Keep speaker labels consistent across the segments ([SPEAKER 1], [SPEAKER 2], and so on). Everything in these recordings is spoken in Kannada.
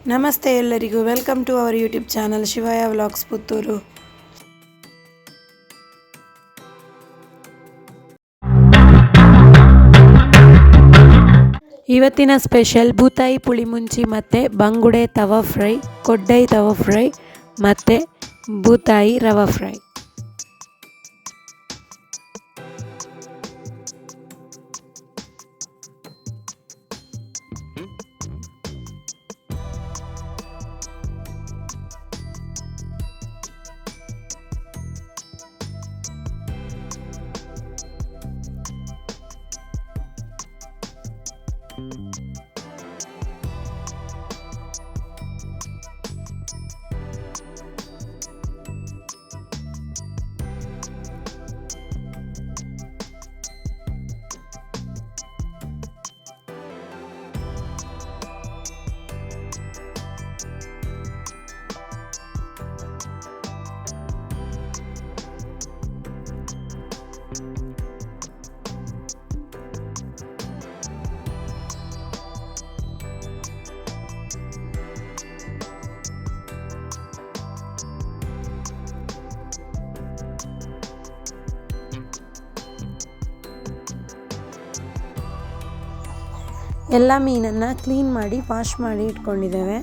[SPEAKER 1] ನಮಸ್ತೆ ಎಲ್ಲರಿಗೂ welcome to our YouTube channel Shivaya vlogs Puttur. ಇವತ್ತಿನ ಸ್ಪೆಷಲ್ ಬೂತಾಯಿ ಪುಳಿ ಮುಂಚಿ ಮತ್ತು ಬಂಗುಡೆ ತವಾ ಫ್ರೈ, ಕೊಡ್ಡೈ ತವಾ ಫ್ರೈ ಮತ್ತು ಬೂತಾಯಿ ರವಾ ಫ್ರೈ. ಎಲ್ಲ ಮೀನನ್ನು ಕ್ಲೀನ್ ಮಾಡಿ ವಾಶ್ ಮಾಡಿ ಇಟ್ಕೊಂಡಿದ್ದೇವೆ.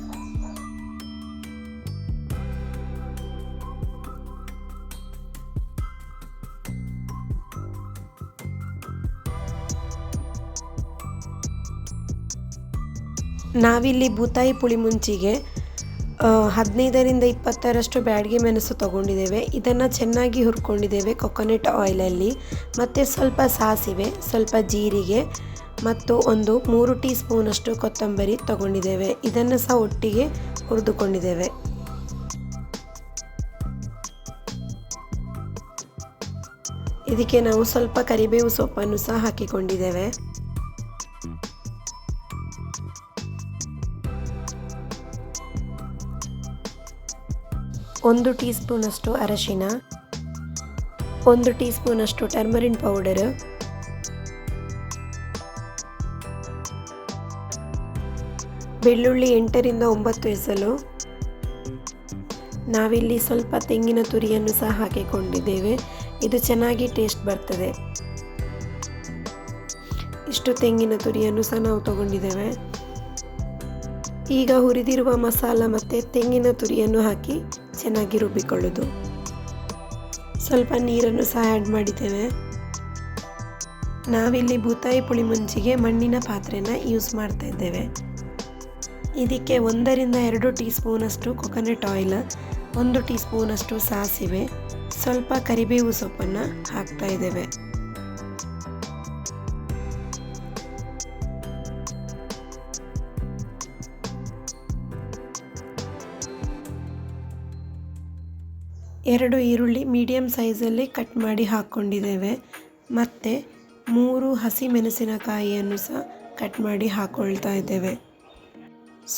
[SPEAKER 1] ನಾವಿಲ್ಲಿ ಬೂತಾಯಿ ಪುಳಿ ಮುಂಚಿಗೆ 15ರಿಂದ 20ರಷ್ಟು ಬ್ಯಾಡಗಿ ಮೆಣಸು ತಗೊಂಡಿದ್ದೇವೆ. ಇದನ್ನು ಚೆನ್ನಾಗಿ ಹುರ್ಕೊಂಡಿದ್ದೇವೆ ಕೊಕೊನಟ್ ಆಯಿಲಲ್ಲಿ. ಮತ್ತು ಸ್ವಲ್ಪ ಸಾಸಿವೆ, ಸ್ವಲ್ಪ ಜೀರಿಗೆ ಮತ್ತು ಒಂದು 3 ಟೀ ಸ್ಪೂನಷ್ಟು ಕೊತ್ತಂಬರಿ ತಗೊಂಡಿದ್ದೇವೆ. ಇದನ್ನು ಸಹ ಒಟ್ಟಿಗೆ ಹುರಿದುಕೊಂಡಿದ್ದೇವೆ. ಇದಕ್ಕೆ ನಾವು ಸ್ವಲ್ಪ ಕರಿಬೇವು ಸೊಪ್ಪನ್ನು ಸಹ ಹಾಕಿಕೊಂಡಿದ್ದೇವೆ. ಒಂದು ಟೀ ಸ್ಪೂನಷ್ಟು ಅರಶಿನ, 1 ಟೀ ಸ್ಪೂನಷ್ಟು ಟರ್ಮರಿನ್ ಪೌಡರ್, ಬೆಳ್ಳುಳ್ಳಿ 8ರಿಂದ 9 ಎಸಳು. ನಾವಿಲ್ಲಿ ಸ್ವಲ್ಪ ತೆಂಗಿನ ತುರಿಯನ್ನು ಸಹ ಹಾಕಿಕೊಂಡಿದ್ದೇವೆ. ಇದು ಚೆನ್ನಾಗಿ ಟೇಸ್ಟ್ ಬರ್ತದೆ. ಇಷ್ಟು ತೆಂಗಿನ ತುರಿಯನ್ನು ಸಹ ನಾವು ತಗೊಂಡಿದ್ದೇವೆ. ಈಗ ಹುರಿದಿರುವ ಮಸಾಲ ಮತ್ತು ತೆಂಗಿನ ತುರಿಯನ್ನು ಹಾಕಿ ಚೆನ್ನಾಗಿ ರುಬ್ಬಿಕೊಳ್ಳೋದು. ಸ್ವಲ್ಪ ನೀರನ್ನು ಸಹ ಆ್ಯಡ್ ಮಾಡಿದ್ದೇವೆ. ನಾವಿಲ್ಲಿ ಬೂತಾಯಿ ಪುಳಿ ಮುಂಚಿಗೆ ಮಣ್ಣಿನ ಪಾತ್ರೆನ ಯೂಸ್ ಮಾಡ್ತಾ ಇದ್ದೇವೆ. ಇದಕ್ಕೆ 1ರಿಂದ 2 ಟೀ ಸ್ಪೂನಷ್ಟು ಕೊಕೊನಟ್ ಆಯಿಲ್, 1 ಟೀ ಸ್ಪೂನಷ್ಟು ಸಾಸಿವೆ, ಸ್ವಲ್ಪ ಕರಿಬೇವು ಸೊಪ್ಪನ್ನು ಹಾಕ್ತಾ ಇದ್ದೇವೆ. ಎರಡು ಈರುಳ್ಳಿ ಮೀಡಿಯಮ್ ಸೈಜಲ್ಲಿ ಕಟ್ ಮಾಡಿ ಹಾಕ್ಕೊಂಡಿದ್ದೇವೆ. ಮತ್ತು 3 ಹಸಿ ಮೆಣಸಿನಕಾಯಿಯನ್ನು ಸಹ ಕಟ್ ಮಾಡಿ ಹಾಕ್ಕೊಳ್ತಾ ಇದ್ದೇವೆ.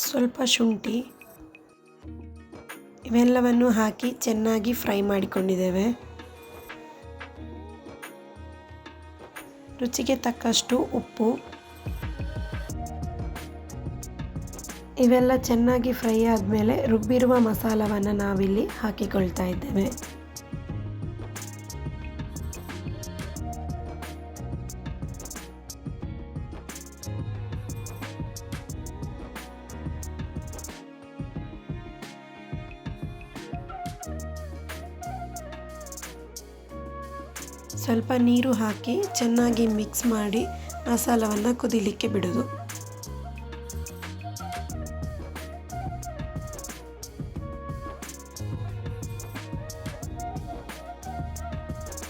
[SPEAKER 1] ಸ್ವಲ್ಪ ಶುಂಠಿ, ಇವೆಲ್ಲವನ್ನು ಹಾಕಿ ಚೆನ್ನಾಗಿ ಫ್ರೈ ಮಾಡಿಕೊಂಡಿದ್ದೇವೆ. ರುಚಿಗೆ ತಕ್ಕಷ್ಟು ಉಪ್ಪು. ಇವೆಲ್ಲ ಚೆನ್ನಾಗಿ ಫ್ರೈ ಆದಮೇಲೆ ರುಬ್ಬಿರುವ ಮಸಾಲವನ್ನು ನಾವಿಲ್ಲಿ ಹಾಕಿಕೊಳ್ತಾ ಇದ್ದೇವೆ. ಸ್ವಲ್ಪ ನೀರು ಹಾಕಿ ಚೆನ್ನಾಗಿ ಮಿಕ್ಸ್ ಮಾಡಿ ಮಸಾಲವನ್ನು ಕುದಿಲಿಕ್ಕೆ ಬಿಡೋದು.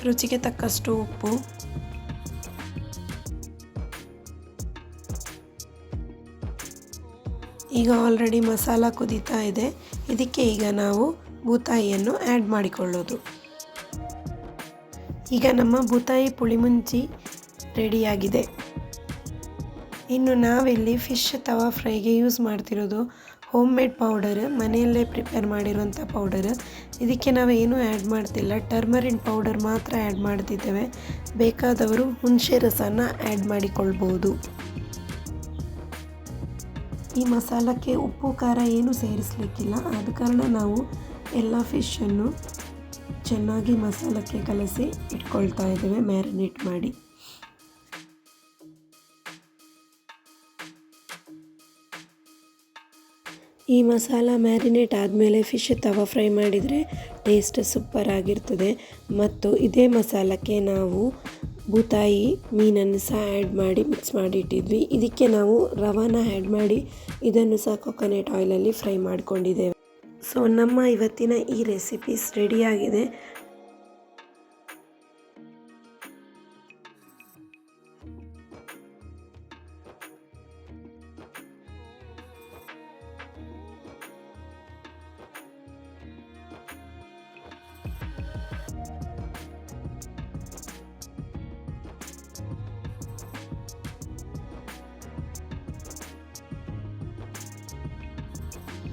[SPEAKER 1] ರುಚಿಗೆ ತಕ್ಕಷ್ಟು ಉಪ್ಪು. ಈಗ ಆಲ್ರೆಡಿ ಮಸಾಲ ಕುದೀತಾ ಇದೆ. ಇದಕ್ಕೆ ಈಗ ನಾವು ಬೂತಾಯಿಯನ್ನು ಆ್ಯಡ್ ಮಾಡಿಕೊಳ್ಳೋದು. ಈಗ ನಮ್ಮ ಬೂತಾಯಿ ಪುಳಿ ಮುಂಚಿ ರೆಡಿಯಾಗಿದೆ. ಇನ್ನು ನಾವಿಲ್ಲಿ ಫಿಶ್ ತವಾ ಫ್ರೈಗೆ ಯೂಸ್ ಮಾಡ್ತಿರೋದು ಹೋಮ್ ಮೇಡ್ ಪೌಡರ್, ಮನೆಯಲ್ಲೇ ಪ್ರಿಪೇರ್ ಮಾಡಿರುವಂಥ ಪೌಡರ್. ಇದಕ್ಕೆ ನಾವು ಏನೂ ಆ್ಯಡ್ ಮಾಡ್ತಿಲ್ಲ, ಟರ್ಮರಿನ್ ಪೌಡರ್ ಮಾತ್ರ ಆ್ಯಡ್ ಮಾಡ್ತಿದ್ದೇವೆ. ಬೇಕಾದವರು ಹುಣಸೆ ರಸನ ಆ್ಯಡ್ ಮಾಡಿಕೊಳ್ಬೋದು. ಈ ಮಸಾಲಕ್ಕೆ ಉಪ್ಪು ಖಾರ ಏನು ಸೇರಿಸಲಿಕ್ಕಿಲ್ಲ. ಆದ ಕಾರಣ ನಾವು ಎಲ್ಲ ಫಿಶನ್ನು ಚೆನ್ನಾಗಿ ಮಸಾಲಕ್ಕೆ ಕಲಸಿ ಇಟ್ಕೊಳ್ತಾ ಇದ್ದೇವೆ ಮ್ಯಾರಿನೇಟ್ ಮಾಡಿ. ಈ ಮಸಾಲ ಮ್ಯಾರಿನೇಟ್ ಆದಮೇಲೆ ಫಿಶ್ ತವಾ ಫ್ರೈ ಮಾಡಿದರೆ ಟೇಸ್ಟ್ ಸೂಪರ್ ಆಗಿರ್ತದೆ. ಮತ್ತು ಇದೇ ಮಸಾಲಕ್ಕೆ ನಾವು ಬೂತಾಯಿ ಮೀನನ್ನು ಸಹ ಆ್ಯಡ್ ಮಾಡಿ ಮಿಕ್ಸ್ ಮಾಡಿ ಇಟ್ಟಿದ್ವಿ. ಇದಕ್ಕೆ ನಾವು ರವಾನ ಆ್ಯಡ್ ಮಾಡಿ ಇದನ್ನು ಸಹ ಕೊಕೊನೆಟ್ ಆಯಿಲಲ್ಲಿ ಫ್ರೈ ಮಾಡಿಕೊಂಡಿದ್ದೇವೆ. ಸೊ ನಮ್ಮ ಇವತ್ತಿನ ಈ ರೆಸಿಪೀಸ್ ರೆಡಿಯಾಗಿದೆ.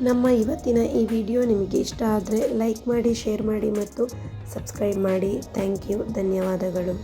[SPEAKER 1] ನಮ್ಮ ಇವತ್ತಿನ ಈ ವಿಡಿಯೋ ನಿಮಗೆ ಇಷ್ಟ ಆದರೆ ಲೈಕ್ ಮಾಡಿ, ಶೇರ್ ಮಾಡಿ ಮತ್ತು ಸಬ್ಸ್ಕ್ರೈಬ್ ಮಾಡಿ. ಥ್ಯಾಂಕ್ ಯು, ಧನ್ಯವಾದಗಳು.